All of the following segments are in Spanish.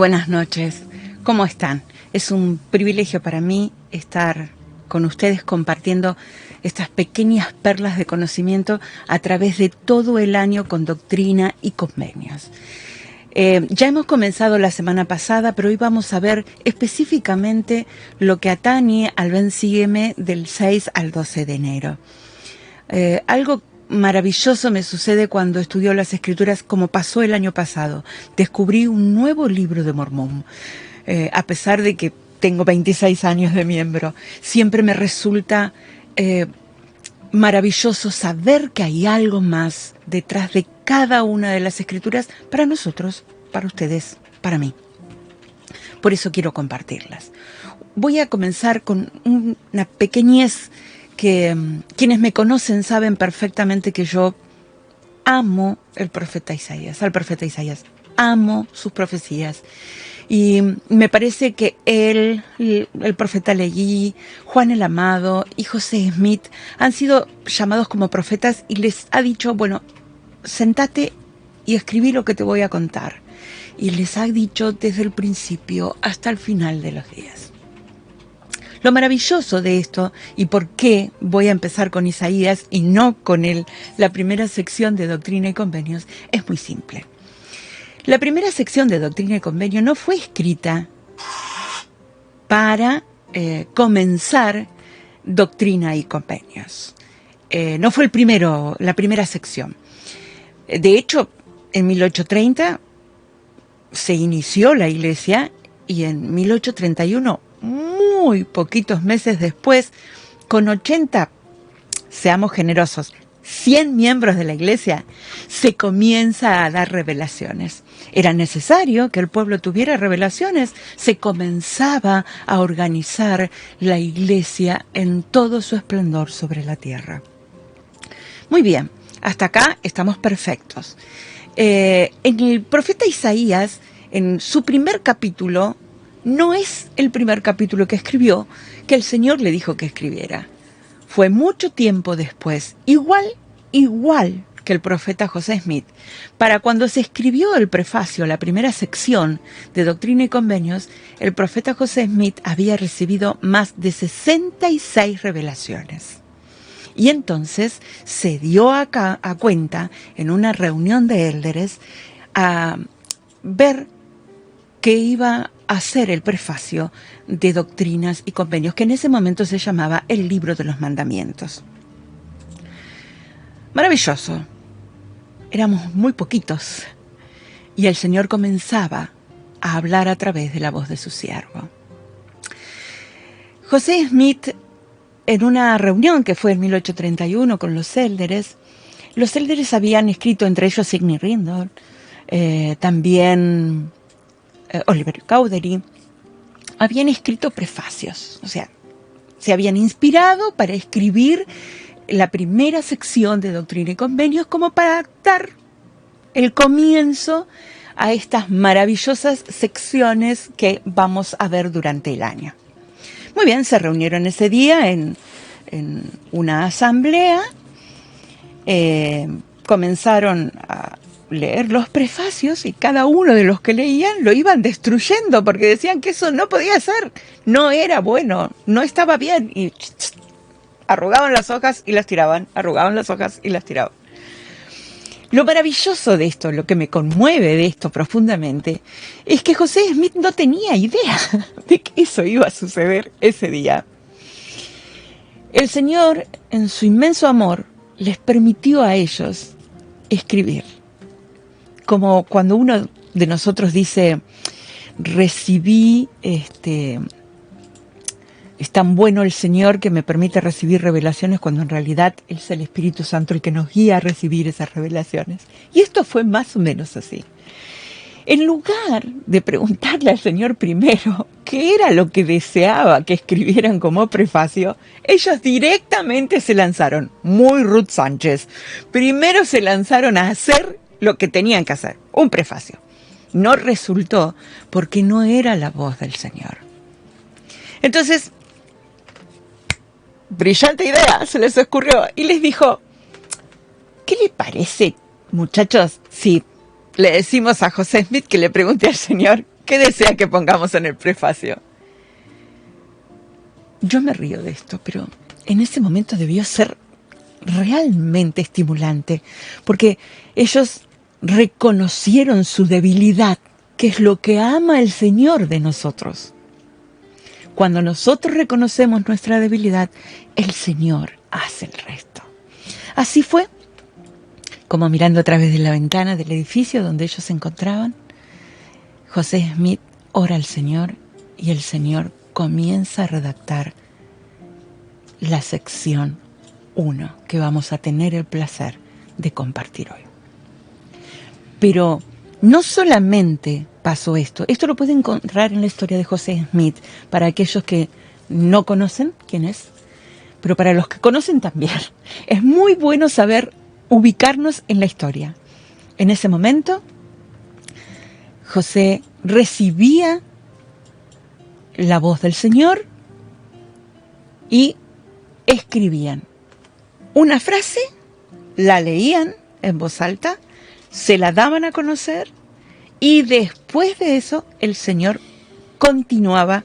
buenas noches. ¿Cómo están? Es un privilegio para mí estar con ustedes compartiendo estas pequeñas perlas de conocimiento a través de todo el año con Doctrina y Convenios. Ya hemos comenzado la semana pasada, pero hoy vamos a ver específicamente lo que atañe al Ben Sígueme del 6 al 12 de enero. Algo maravilloso me sucede cuando estudio las Escrituras, como pasó el año pasado. Descubrí un nuevo libro de Mormón. A pesar de que tengo 26 años de miembro, siempre me resulta maravilloso saber que hay algo más detrás de cada una de las Escrituras para nosotros, para ustedes, para mí. Por eso quiero compartirlas. Voy a comenzar con una pequeñez que quienes me conocen saben perfectamente que yo amo al profeta Isaías. Amo sus profecías. Y me parece que él, el profeta Leví, Juan el Amado y José Smith han sido llamados como profetas y les ha dicho, bueno, sentate y escribí lo que te voy a contar. Y les ha dicho desde el principio hasta el final de los días. Lo maravilloso de esto, y por qué voy a empezar con Isaías y no con la primera sección de Doctrina y Convenios, es muy simple. La primera sección de Doctrina y Convenio no fue escrita para comenzar Doctrina y Convenios. No fue la primera sección. De hecho, en 1830 se inició la iglesia y en 1831, muy poquitos meses después, con 80, seamos generosos, 100 miembros de la iglesia, se comienza a dar revelaciones. Era necesario que el pueblo tuviera revelaciones. Se comenzaba a organizar la iglesia en todo su esplendor sobre la tierra. Muy bien, hasta acá estamos perfectos. En el profeta Isaías, en su primer capítulo, no es el primer capítulo que escribió, que el Señor le dijo que escribiera. Fue mucho tiempo después, igual que el profeta José Smith. Para cuando se escribió el prefacio, la primera sección de Doctrina y Convenios, el profeta José Smith había recibido más de 66 revelaciones. Y entonces se dio a cuenta en una reunión de élderes a ver qué iba a ser el prefacio de Doctrinas y Convenios, que en ese momento se llamaba el Libro de los Mandamientos. Maravilloso. Éramos muy poquitos y el Señor comenzaba a hablar a través de la voz de su siervo. José Smith, en una reunión que fue en 1831 con los élderes habían escrito, entre ellos Sidney Rigdon, también Oliver Cowdery, habían escrito prefacios, o sea, se habían inspirado para escribir la primera sección de Doctrina y Convenios como para dar el comienzo a estas maravillosas secciones que vamos a ver durante el año. Muy bien, se reunieron ese día en una asamblea, comenzaron a leer los prefacios y cada uno de los que leían lo iban destruyendo porque decían que eso no podía ser, no era bueno, no estaba bien y arrugaban las hojas y las tiraban, arrugaban las hojas y las tiraban. Lo maravilloso de esto, lo que me conmueve de esto profundamente, es que José Smith no tenía idea de que eso iba a suceder ese día. El Señor, en su inmenso amor, les permitió a ellos escribir. Como cuando uno de nosotros dice, recibí, es tan bueno el Señor que me permite recibir revelaciones, cuando en realidad es el Espíritu Santo el que nos guía a recibir esas revelaciones. Y esto fue más o menos así. En lugar de preguntarle al Señor primero qué era lo que deseaba que escribieran como prefacio, ellos directamente se lanzaron, muy Ruth Sánchez, primero se lanzaron a hacer lo que tenían que hacer, un prefacio. No resultó porque no era la voz del Señor. Entonces, brillante idea se les ocurrió y les dijo, ¿qué le parece, muchachos, si le decimos a José Smith que le pregunte al Señor ¿Qué desea que pongamos en el prefacio? Yo me río de esto, pero en ese momento debió ser realmente estimulante, porque ellos reconocieron su debilidad, que es lo que ama el Señor de nosotros. Cuando nosotros reconocemos nuestra debilidad, el Señor hace el resto. Así fue, como mirando a través de la ventana del edificio donde ellos se encontraban, José Smith ora al Señor y el Señor comienza a redactar la sección 1 que vamos a tener el placer de compartir hoy. Pero no solamente pasó esto lo pueden encontrar en la historia de José Smith, para aquellos que no conocen quién es, pero para los que conocen también. Es muy bueno saber ubicarnos en la historia. En ese momento, José recibía la voz del Señor y escribían una frase, la leían en voz alta, se la daban a conocer y después de eso el Señor continuaba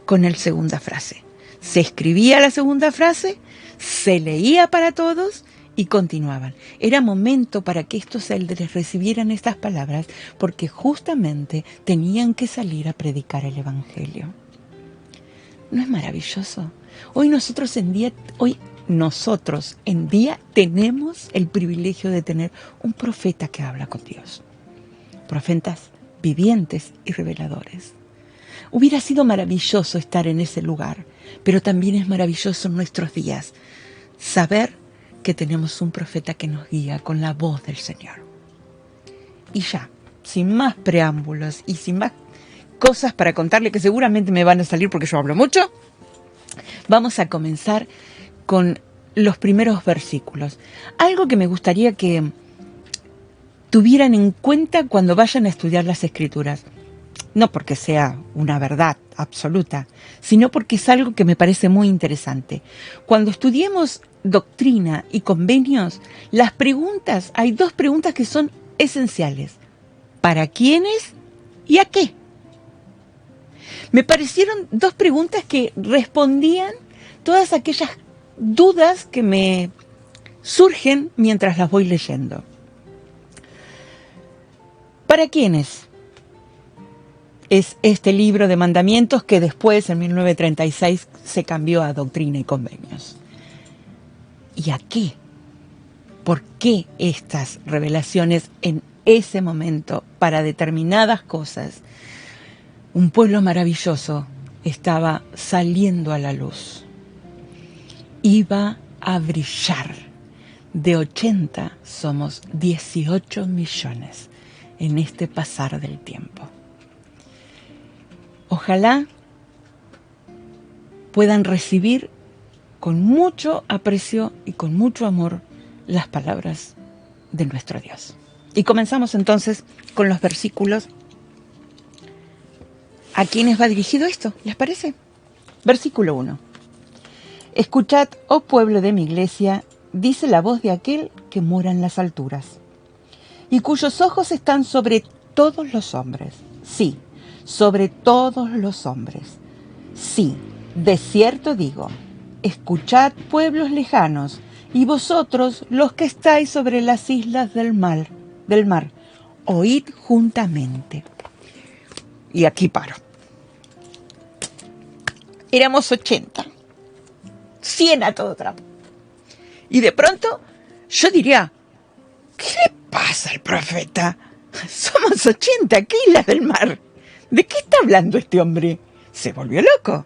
con la segunda frase. Se escribía la segunda frase, se leía para todos y continuaban. Era momento para que estos eldres recibieran estas palabras, porque justamente tenían que salir a predicar el Evangelio. ¿No es maravilloso? Hoy nosotros en día tenemos el privilegio de tener un profeta que habla con Dios. Profetas vivientes y reveladores. Hubiera sido maravilloso estar en ese lugar, pero también es maravilloso en nuestros días saber que tenemos un profeta que nos guía con la voz del Señor. Y ya, sin más preámbulos y sin más cosas para contarle que seguramente me van a salir porque yo hablo mucho, vamos a comenzar con los primeros versículos. Algo que me gustaría que tuvieran en cuenta cuando vayan a estudiar las Escrituras. No porque sea una verdad absoluta, sino porque es algo que me parece muy interesante. Cuando estudiemos doctrina y convenios, hay dos preguntas que son esenciales. ¿Para quiénes y a qué? Me parecieron dos preguntas que respondían todas aquellas dudas que me surgen mientras las voy leyendo. ¿Para quiénes es este libro de mandamientos que después, en 1936, se cambió a Doctrina y Convenios? ¿Y a qué? ¿Por qué estas revelaciones en ese momento para determinadas cosas? Un pueblo maravilloso estaba saliendo a la luz. Iba a brillar. De 80 somos 18 millones en este pasar del tiempo. Ojalá puedan recibir con mucho aprecio y con mucho amor las palabras de nuestro Dios. Y comenzamos entonces con los versículos. ¿A quiénes va dirigido esto? ¿Les parece? Versículo 1. Escuchad, oh pueblo de mi iglesia, dice la voz de aquel que mora en las alturas, y cuyos ojos están sobre todos los hombres. Sí, sobre todos los hombres. Sí, de cierto digo, escuchad pueblos lejanos, y vosotros los que estáis sobre las islas del mar, oíd juntamente. Y aquí paro. Éramos 80, 100 a todo trapo. Y de pronto yo diría, ¿qué le pasa al profeta? Somos 80, ¿qué islas del mar? ¿De qué está hablando este hombre? Se volvió loco.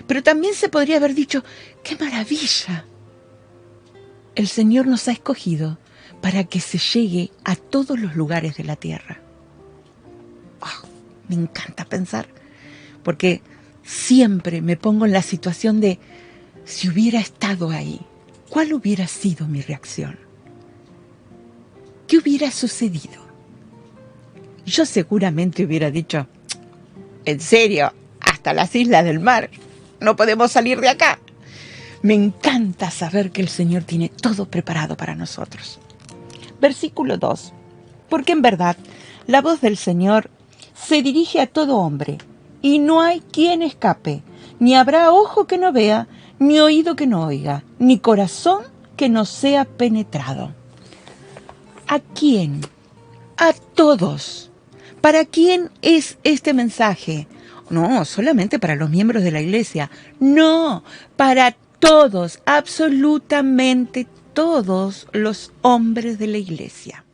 Pero también se podría haber dicho, ¡qué maravilla! El Señor nos ha escogido para que se llegue a todos los lugares de la tierra. Oh, me encanta pensar, porque siempre me pongo en la situación de, si hubiera estado ahí, ¿cuál hubiera sido mi reacción? ¿Qué hubiera sucedido? Yo seguramente hubiera dicho, ¿en serio? ¿Hasta las islas del mar? ¿No podemos salir de acá? Me encanta saber que el Señor tiene todo preparado para nosotros. Versículo 2. Porque en verdad la voz del Señor se dirige a todo hombre, y no hay quien escape, ni habrá ojo que no vea, ni oído que no oiga, ni corazón que no sea penetrado. ¿A quién? A todos. ¿Para quién es este mensaje? No, solamente para los miembros de la Iglesia. No, para todos, absolutamente todos los hombres de la Iglesia.